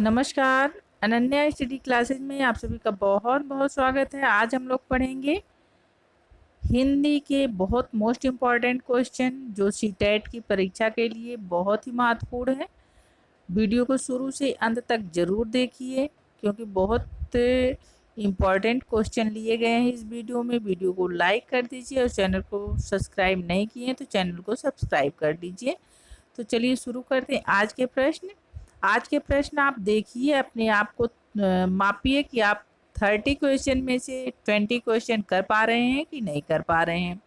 नमस्कार। Ananya study classes में आप सभी का बहुत बहुत स्वागत है। आज हम लोग पढ़ेंगे हिंदी के बहुत मोस्ट इम्पॉर्टेंट क्वेश्चन जो सीटेट की परीक्षा के लिए बहुत ही महत्वपूर्ण है। वीडियो को शुरू से अंत तक जरूर देखिए क्योंकि बहुत इम्पॉर्टेंट क्वेश्चन लिए गए हैं इस वीडियो में। वीडियो को लाइक कर दीजिए और चैनल को सब्सक्राइब नहीं किए तो चैनल को सब्सक्राइब कर दीजिए। तो चलिए शुरू करते हैं आज के प्रश्न आप देखिए, अपने आप को मापिए कि आप 30 क्वेश्चन में से 20 क्वेश्चन कर पा रहे हैं कि नहीं कर पा रहे हैं।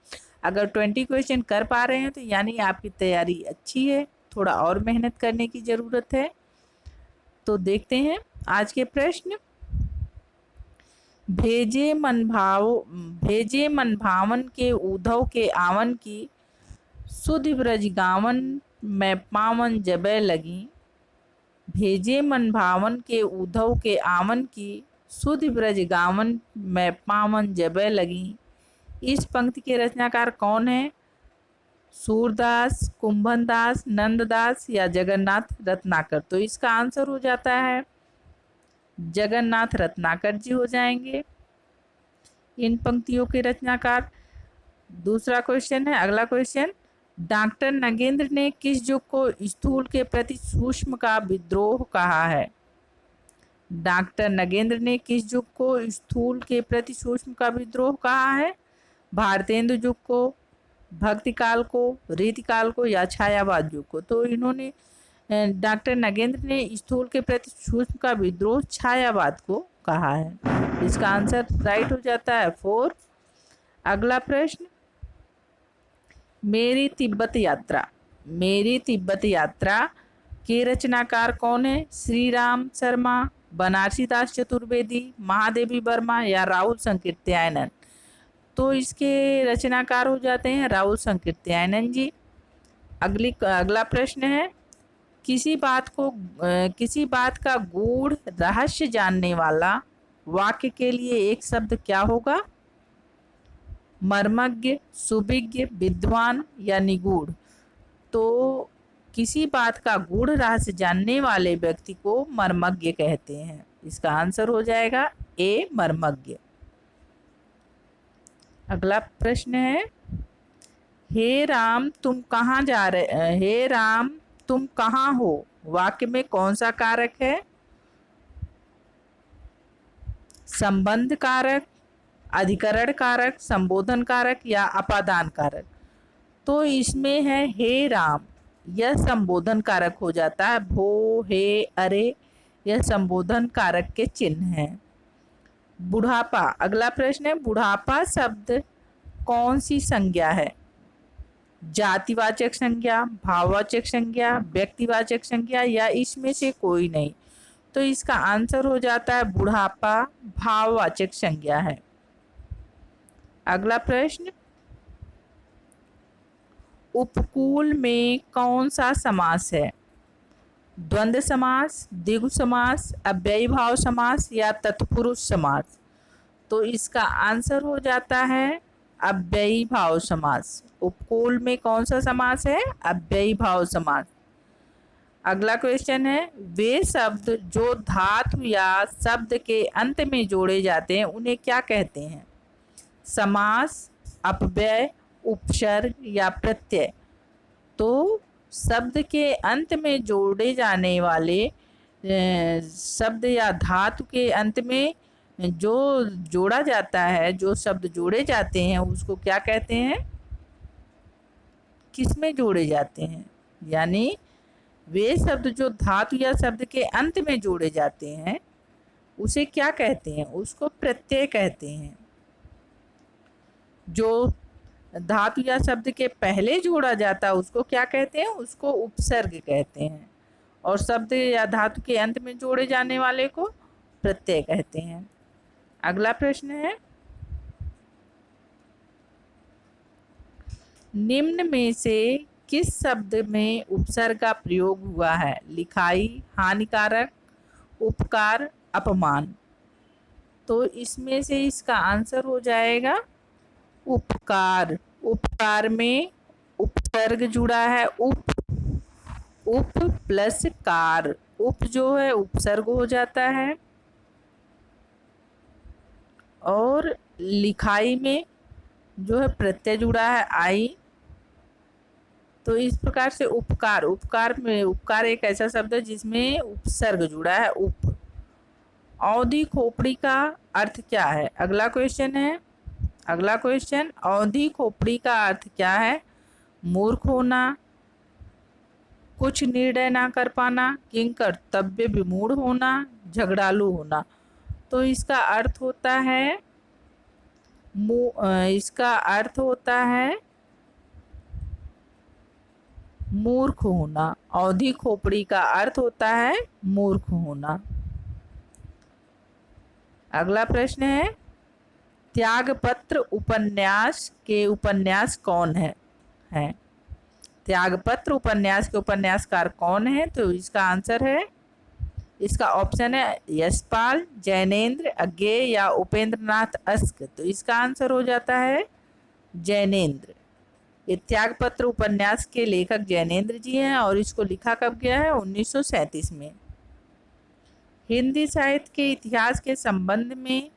अगर 20 क्वेश्चन कर पा रहे हैं तो यानी आपकी तैयारी अच्छी है, थोड़ा और मेहनत करने की ज़रूरत है। तो देखते हैं आज के प्रश्न। भेजे मन भावन के उधव के आवन की, सुध ब्रज गावन में पावन जबे लगी। भेजे मन भावन के उधव के आवन की, सुध ब्रज गावन में पावन जबे लगी। इस पंक्ति के रचनाकार कौन है? सूरदास, कुंभनदास, नंददास या जगन्नाथ रत्नाकर। तो इसका आंसर हो जाता है जगन्नाथ रत्नाकर जी हो जाएंगे इन पंक्तियों के रचनाकार। दूसरा क्वेश्चन है, अगला क्वेश्चन। डॉक्टर नगेंद्र ने किस युग को स्थूल के प्रति सूक्ष्म का विद्रोह कहा है? डॉक्टर नगेंद्र ने किस युग को स्थूल के प्रति सूक्ष्म का विद्रोह कहा है? भारतेंदु युग को, भक्ति काल को, रीतिकाल को या छायावाद युग को। तो इन्होंने डॉक्टर नगेंद्र ने स्थूल के प्रति सूक्ष्म का विद्रोह छायावाद को कहा है। इसका आंसर राइट हो जाता है 4। अगला प्रश्न। मेरी तिब्बत यात्रा के रचनाकार कौन है? श्री राम शर्मा, बनारसीदास चतुर्वेदी, महादेवी वर्मा या राहुल संकीर्त्यायनन। तो इसके रचनाकार हो जाते हैं राहुल संकीर्त्यायनन जी। अगला प्रश्न है, किसी बात का गूढ़ रहस्य जानने वाला वाक्य के लिए एक शब्द क्या होगा? मर्मज्ञ, सुविज्ञ, विद्वान या निगूढ़। तो किसी बात का गूढ़ रहस्य जानने वाले व्यक्ति को मर्मज्ञ कहते हैं। इसका आंसर हो जाएगा ए, मर्मज्ञ। अगला प्रश्न है, हे राम तुम कहाँ हो वाक्य में कौन सा कारक है? संबंध कारक, अधिकरण कारक, संबोधन कारक या अपादान कारक। तो इसमें है हे राम, यह संबोधन कारक हो जाता है। भो, हे, अरे यह संबोधन कारक के चिन्ह हैं। बुढ़ापा, अगला प्रश्न है, बुढ़ापा शब्द कौन सी संज्ञा है? जातिवाचक संज्ञा, भाववाचक संज्ञा, व्यक्तिवाचक संज्ञा या इसमें से कोई नहीं। तो इसका आंसर हो जाता है बुढ़ापा भाववाचक संज्ञा है। अगला प्रश्न, उपकूल में कौन सा समास है? द्वंद्व समास, द्विगु समास, अव्ययीभाव समास या तत्पुरुष समास। तो इसका आंसर हो जाता है अव्ययीभाव समास। उपकूल में कौन सा समास है? अव्ययीभाव समास। अगला क्वेश्चन है, वे शब्द जो धातु या शब्द के अंत में जोड़े जाते हैं उन्हें क्या कहते हैं? समास, अपव्यय, उपसर्ग या प्रत्यय। तो शब्द के अंत में जोड़े जाने वाले शब्द या धातु के अंत में जो जोड़ा जाता है, जो शब्द जोड़े जाते हैं उसको क्या कहते हैं? किस में जोड़े जाते हैं? यानी वे शब्द जो धातु या शब्द के अंत में जोड़े जाते हैं उसे क्या कहते हैं? उसको प्रत्यय कहते हैं। जो धातु या शब्द के पहले जोड़ा जाता है उसको क्या कहते हैं? उसको उपसर्ग कहते हैं। और शब्द या धातु के अंत में जोड़े जाने वाले को प्रत्यय कहते हैं। अगला प्रश्न है, निम्न में से किस शब्द में उपसर्ग का प्रयोग हुआ है? लिखाई, हानिकारक, उपकार, अपमान। तो इसमें से इसका आंसर हो जाएगा उपकार। उपकार में उपसर्ग जुड़ा है, उप प्लस कार, उप जो है उपसर्ग हो जाता है, और लिखाई में जो है प्रत्यय जुड़ा है आई। तो इस प्रकार से उपकार, उपकार में उपकार एक ऐसा शब्द है जिसमें उपसर्ग जुड़ा है उप। औधी खोपड़ी का अर्थ क्या है? अगला क्वेश्चन है, अगला क्वेश्चन, औधी खोपड़ी का अर्थ क्या है? मूर्ख होना, कुछ निर्णय ना कर पाना, किंग कर्तव्य विमूढ़ होना, झगड़ालू होना। तो इसका अर्थ होता है इसका अर्थ होता है मूर्ख होना। औधी खोपड़ी का अर्थ होता है मूर्ख होना। अगला प्रश्न है, त्यागपत्र उपन्यास के उपन्यास कौन है? त्यागपत्र उपन्यास के उपन्यासकार कौन है? तो इसका आंसर है, इसका ऑप्शन है यशपाल, जैनेन्द्र, अज्ञेय या उपेंद्रनाथ अस्क। तो इसका आंसर हो जाता है जैनेन्द्र। ये त्यागपत्र उपन्यास के लेखक जैनेन्द्र जी हैं और इसको लिखा कब गया है? 1937 में। हिंदी साहित्य के इतिहास के संबंध में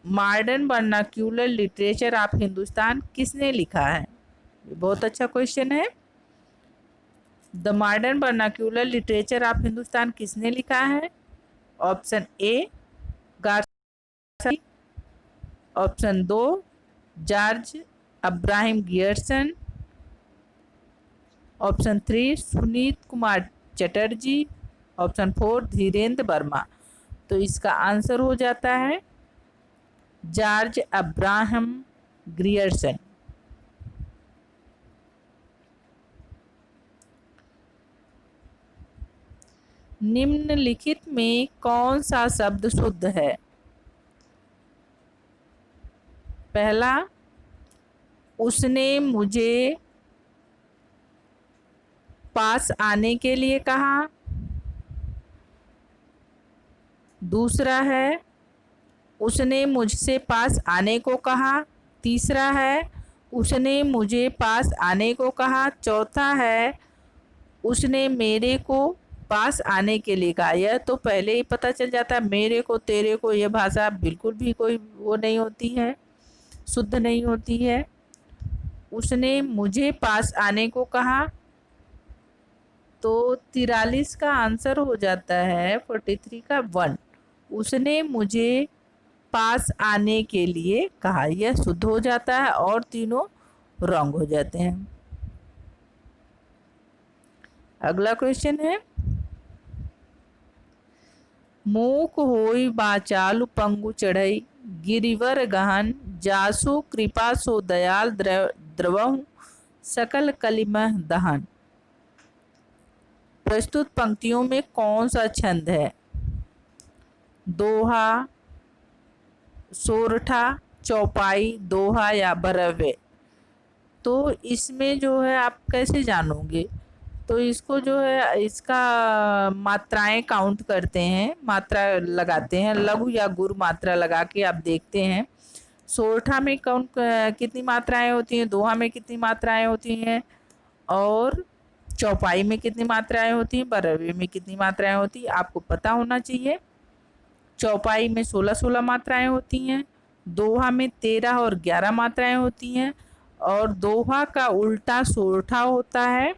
modern vernacular literature of Hindustan किसने लिखा है? ये बहुत अच्छा क्वेश्चन है। The modern vernacular literature of Hindustan किसने लिखा है? Option A Garcin, option 2 George Abraham Grierson, option 3 Sunit Kumar Chatterjee, option 4 Dhirendra Verma. तो इसका आंसर हो जाता है जॉर्ज अब्राहम ग्रियर्सन। निम्नलिखित में कौन सा शब्द शुद्ध है? पहला, उसने मुझे पास आने के लिए कहा। दूसरा है, उसने मुझसे पास आने को कहा। तीसरा है, उसने मुझे पास आने को कहा। चौथा है, उसने मेरे को पास आने के लिए कहा। यह तो पहले ही पता चल जाता है, मेरे को तेरे को यह भाषा बिल्कुल भी कोई वो नहीं होती है, शुद्ध नहीं होती है। उसने मुझे पास आने को कहा, तो 43 का आंसर हो जाता है 43 का 1। उसने मुझे पास आने के लिए कहा, यह शुद्ध हो जाता है और तीनों रॉन्ग हो जाते हैं। अगला क्वेश्चन है, मूक होई बाचालु पंगु चढ़ई, गिरिवर गहन जासु कृपा सो दयाल द्रवहु सकल कलिमह दहन। प्रस्तुत पंक्तियों में कौन सा छंद है? दोहा, सोरठा, चौपाई, दोहा या भरव्य। तो इसमें जो है आप कैसे जानोगे? तो इसको जो है इसका मात्राएं काउंट करते हैं, मात्रा लगाते हैं, लघु या गुरु मात्रा लगा के आप देखते हैं। सोरठा में कौन कितनी मात्राएं होती हैं, दोहा में कितनी मात्राएं होती हैं, और चौपाई में कितनी मात्राएं होती हैं, भरव्य में कितनी मात्राएं होती हैं, आपको पता होना चाहिए। चौपाई में 16-16 मात्राएं होती हैं, दोहा में 13 और 11 मात्राएं होती हैं, और दोहा का उल्टा सोरठा होता है,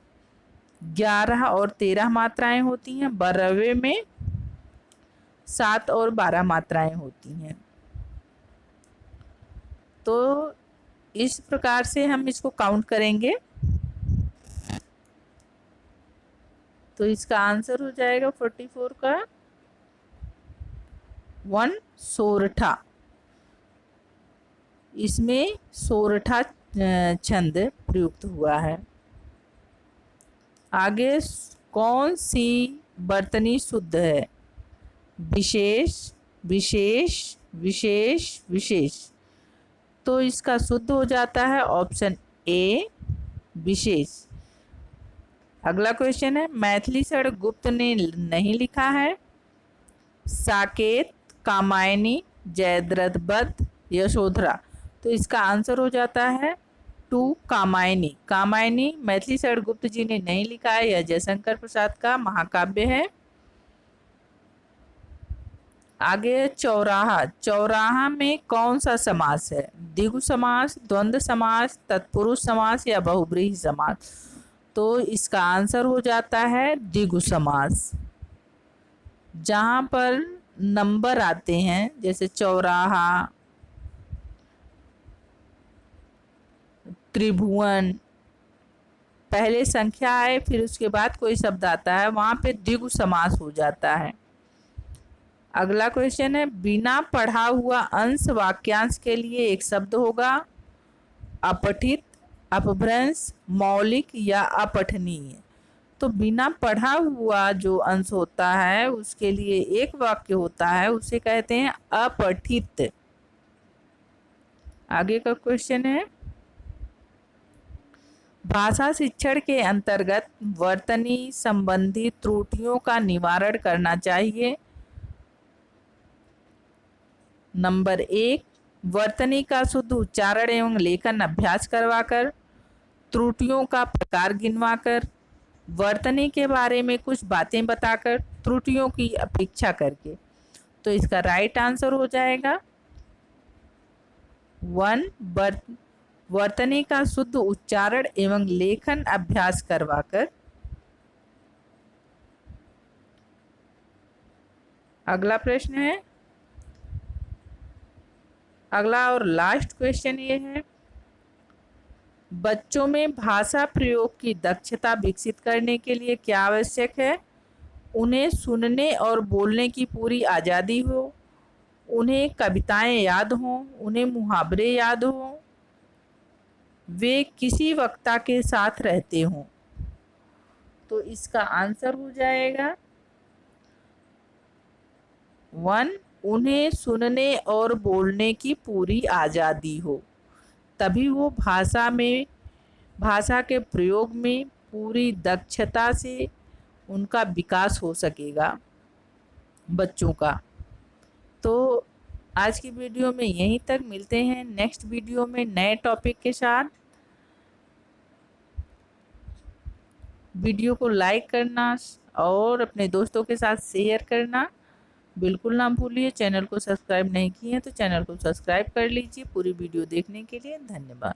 11 और 13 मात्राएं होती हैं। भरव्य में 7 और 12 मात्राएं होती हैं। तो इस प्रकार से हम इसको काउंट करेंगे। तो इसका आंसर हो जाएगा 44 का 1 सोरठा। इसमें सोरठा छंद प्रयुक्त हुआ है। आगे, कौन सी वर्तनी शुद्ध है? विशेष, विशेष, विशेष, विशेष। तो इसका शुद्ध हो जाता है ऑप्शन ए विशेष। अगला क्वेश्चन है, मैथिली षण गुप्त ने नहीं लिखा है। साकेत, कामायनी, जयद्रथ बद्ध, यशोधरा। तो इसका आंसर हो जाता है टू कामायनी। कामायनी मैथिली शरण गुप्त जी ने नहीं लिखा है, यह जयशंकर प्रसाद का महाकाव्य है। आगे चौराहा। चौराहा में कौन सा समास है? द्विगु समास, द्वंद्व समास, तत्पुरुष समास या बहुब्रीहि समास? तो इसका आंसर हो जाता है द्विगु समास। जहां पर नंबर आते हैं जैसे चौराहा, त्रिभुवन, पहले संख्या आए फिर उसके बाद कोई शब्द आता है, वहां पे द्विगु समास हो जाता है। अगला क्वेश्चन है, बिना पढ़ा हुआ अंश वाक्यांश के लिए एक शब्द होगा। अपठित, अपभ्रंश, मौलिक या अपठनीय। तो बिना पढ़ा हुआ जो अंश होता है उसके लिए एक वाक्य होता है, उसे कहते हैं अपठित। आगे का क्वेश्चन है, भाषा शिक्षण के अंतर्गत वर्तनी संबंधी त्रुटियों का निवारण करना चाहिए। नंबर 1, वर्तनी का शुद्ध उच्चारण एवं लेखन अभ्यास करवाकर, त्रुटियों का प्रकार गिनवाकर, वर्तनी के बारे में कुछ बातें बताकर, त्रुटियों की अपेक्षा करके। तो इसका राइट आंसर हो जाएगा 1, वर्तनी का शुद्ध उच्चारण एवं लेखन अभ्यास करवाकर। अगला प्रश्न है, अगला और लास्ट क्वेश्चन ये है, बच्चों में भाषा प्रयोग की दक्षता विकसित करने के लिए क्या आवश्यक है? उन्हें सुनने और बोलने की पूरी आज़ादी हो, उन्हें कविताएं याद हों, उन्हें मुहावरे याद हों, वे किसी वक्ता के साथ रहते हों। तो इसका आंसर हो जाएगा 1, उन्हें सुनने और बोलने की पूरी आज़ादी हो, तभी वो भाषा के प्रयोग में पूरी दक्षता से उनका विकास हो सकेगा बच्चों का। तो आज की वीडियो में यहीं तक, मिलते हैं नेक्स्ट वीडियो में नए टॉपिक के साथ। वीडियो को लाइक करना और अपने दोस्तों के साथ शेयर करना बिल्कुल ना भूलिए। चैनल को सब्सक्राइब नहीं किए हैं तो चैनल को सब्सक्राइब कर लीजिए। पूरी वीडियो देखने के लिए धन्यवाद।